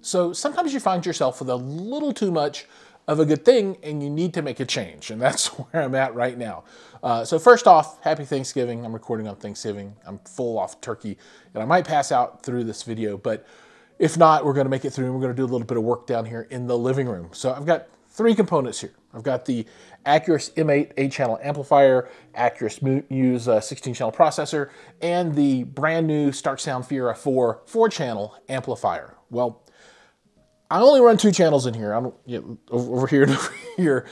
So sometimes you find yourself with a little too much of a good thing and you need to make a change. And that's where I'm at right now. So first off, happy Thanksgiving. I'm recording on Thanksgiving. I'm full off turkey and I might pass out through this video, but if not, we're gonna make it through and we're gonna do a little bit of work down here in the living room. So I've got three components here. I've got the Acurus M8 8-channel amplifier, Acurus Muse 16-channel processor, and the brand new Starke Sound Fiera4 4-channel amplifier. Well, I only run 2 channels in here. I don't over here and over here.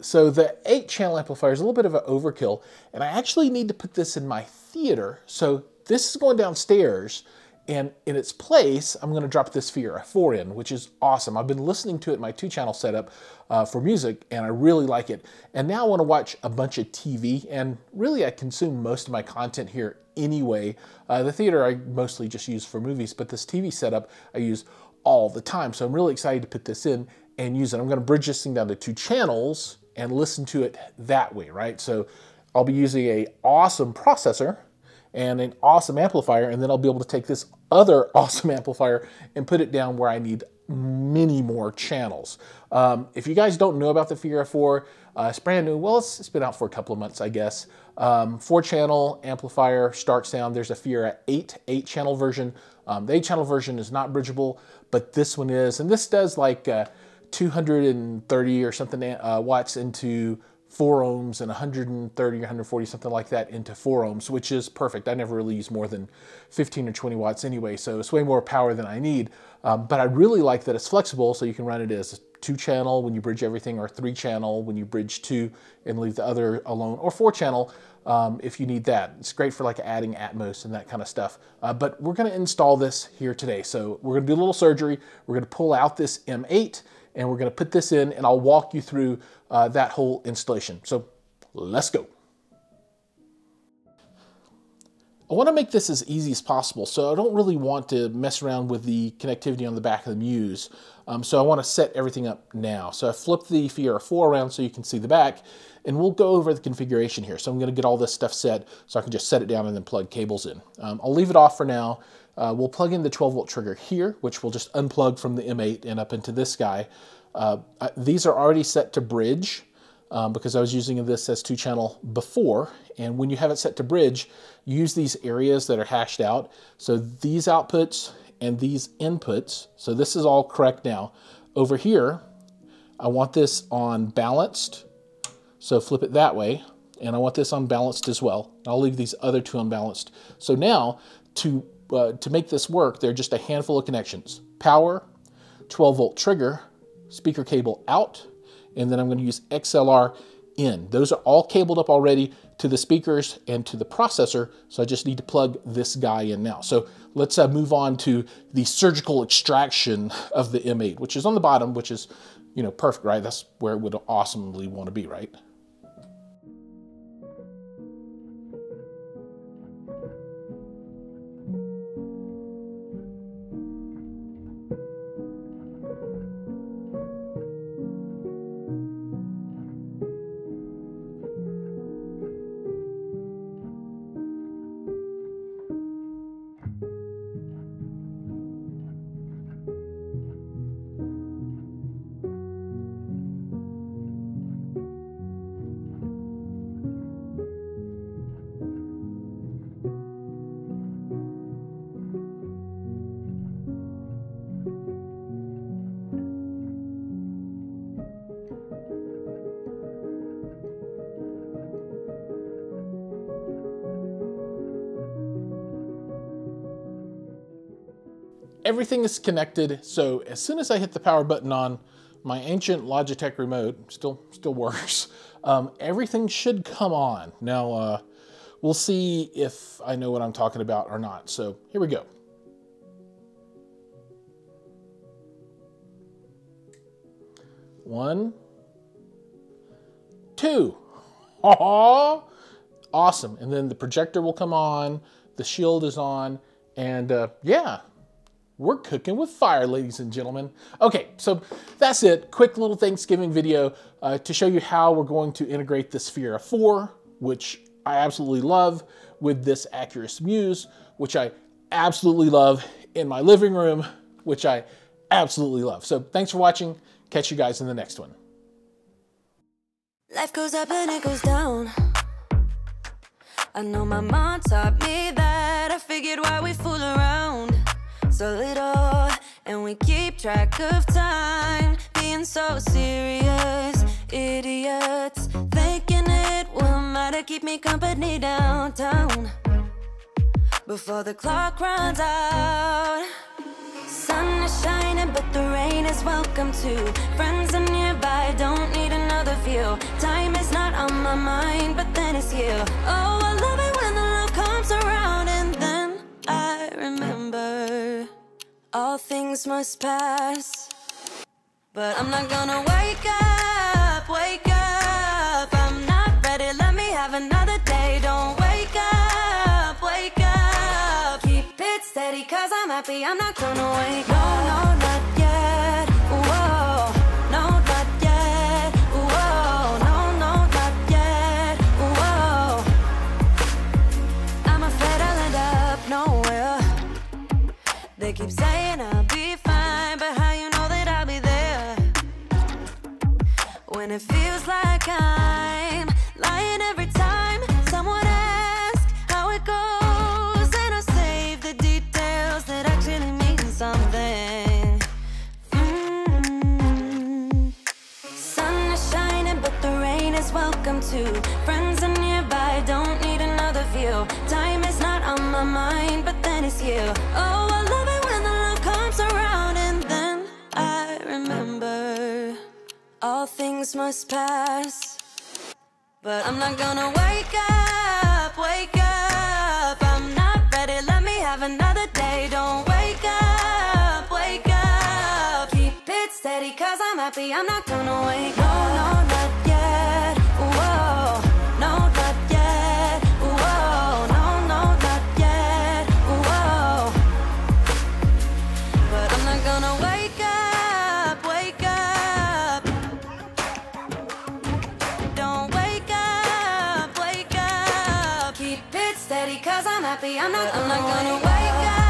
So the 8-channel amplifier is a little bit of an overkill, and I actually need to put this in my theater. So this is going downstairs, and in its place, I'm going to drop this Fiera4 in, which is awesome. I've been listening to it in my 2-channel setup for music, and I really like it. And now I want to watch a bunch of TV, and really I consume most of my content here anyway. The theater I mostly just use for movies, but this TV setup I use all the time. So I'm really excited to put this in and use it. I'm going to bridge this thing down to 2 channels and listen to it that way, right? So I'll be using an awesome processor and an awesome amplifier, and then I'll be able to take this other awesome amplifier and put it down where I need many more channels. If you guys don't know about the Fiera4, it's brand new. Well, it's been out for a couple of months, I guess. 4-channel amplifier, Starke Sound. There's a Fiera 8-channel version. The 8-channel version is not bridgeable, but this one is. And this does like 230 or something watts into 4 ohms and 130 or 140, something like that, into 4 ohms, which is perfect. I never really use more than 15 or 20 watts anyway, so it's way more power than I need. But I really like that it's flexible, so you can run it as 2-channel when you bridge everything, or 3-channel when you bridge 2 and leave the other alone, or 4-channel if you need that. It's great for like adding Atmos and that kind of stuff. But we're going to install this here today. So we're going to do a little surgery. We're going to pull out this M8 and we're going to put this in, and I'll walk you through that whole installation. So let's go. I want to make this as easy as possible, so I don't really want to mess around with the connectivity on the back of the Muse. So I want to set everything up now. So I flipped the Fiera4 around so you can see the back, and we'll go over the configuration here. So I'm going to get all this stuff set so I can just set it down and then plug cables in. I'll leave it off for now. We'll plug in the 12-volt trigger here, which we'll just unplug from the M8 and up into this guy. These are already set to bridge because I was using this as 2-channel before. And when you have it set to bridge, use these areas that are hashed out. So these outputs and these inputs. So this is all correct now. Over here, I want this on balanced. So flip it that way. And I want this unbalanced as well. I'll leave these other 2 unbalanced. So now to make this work, there are just a handful of connections. Power, 12-volt trigger, speaker cable out, and then I'm going to use XLR in. Those are all cabled up already to the speakers and to the processor, so I just need to plug this guy in now. So let's move on to the surgical extraction of the M8, which is on the bottom, which is, you know, perfect, right? That's where it would awesomely want to be, right? Everything is connected, so as soon as I hit the power button on my ancient Logitech remote, still works, everything should come on. Now, we'll see if I know what I'm talking about or not. So here we go. One, two. Awesome. And then the projector will come on, the shield is on, and yeah. We're cooking with fire, ladies and gentlemen. Okay, so that's it. Quick little Thanksgiving video to show you how we're going to integrate this Fiera4, which I absolutely love, with this Acurus Muse, which I absolutely love in my living room, which I absolutely love. So thanks for watching. Catch you guys in the next one. Life goes up and it goes down. I know my mom taught me that. I figured why we fool around so little, and we keep track of time, being so serious. Idiots thinking it will matter, keep me company downtown before the clock runs out. Sun is shining, but the rain is welcome too. Friends are nearby, don't need another view. Time is not on my mind, but then it's you. Oh, I love it when the love comes around, and then I remember all things must pass. But I'm not gonna wake up, wake up. I'm not ready, let me have another day. Don't wake up, wake up. Keep it steady, cause I'm happy, I'm not gonna wake up. No, not yet, whoa. No, not yet, whoa. No, not yet, whoa. I'm afraid I'll end up nowhere. They keep saying I'll be fine, but how you know that I'll be there when it feels like I'm lying every time someone asks how it goes, and I save the details that actually mean something. Sun is shining, but the rain is welcome too. Friends are nearby, don't need another view. Time is not on my mind, but then it's you. Oh, I love it when the love comes around, and then I remember all things must pass. But I'm not gonna wake up, wake up. I'm not ready, let me have another day. Don't wake up, wake up. Keep it steady, cause I'm happy, I'm not gonna wake up. No, not yet, whoa. No, not yet, whoa. No, not yet, whoa. But I'm not gonna wake up, wake up. Don't wake up, wake up. Keep it steady, cause I'm happy, I'm not gonna wake up.